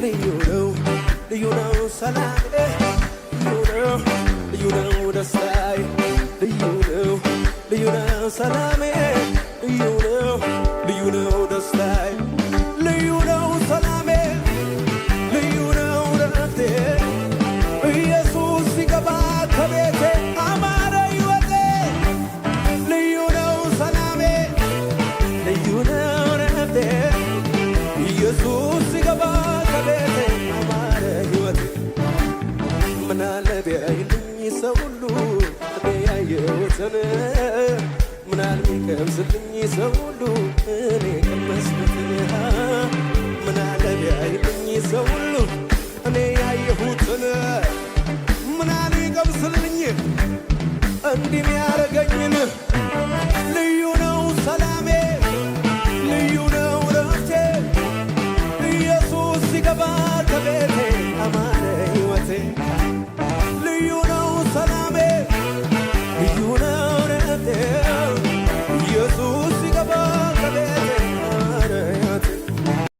ልዩ ነው ልዩ ነው ሰላሜ ልዩ ነው ደስታዬ ልዩ ነው ልዩ ነው ሰላሜ ልዩ ነው ደስታዬ ልዩ ነው ሰላሜ ልዩ ነው ረፍቴ ኢየሱስ ሲገባ ከቤቴ አማረ ሕይወቴ ልዩ ነው ሰላሜ ልዩ ነው ረፍቴ ኢየሱስ ሲገባ ከቤቴ አማረ ሕይወቴ ምናለ ቢያይልኝ ሰው ሁሉ እኔ ያየሁትን ምናል ቢቀምስልኝ ሰው ሁሉ እኔ ቀመስኩትን ምናለ ቢያይልኝ ሰው ሁሉ እኔ ያየሁትን ምናል ቢቀምስልኝ እንዲህ ያረገኝን ልዩ ነው ሰላሜ ልዩ ነው ረፍቴ ኢየሱስ ሲገባ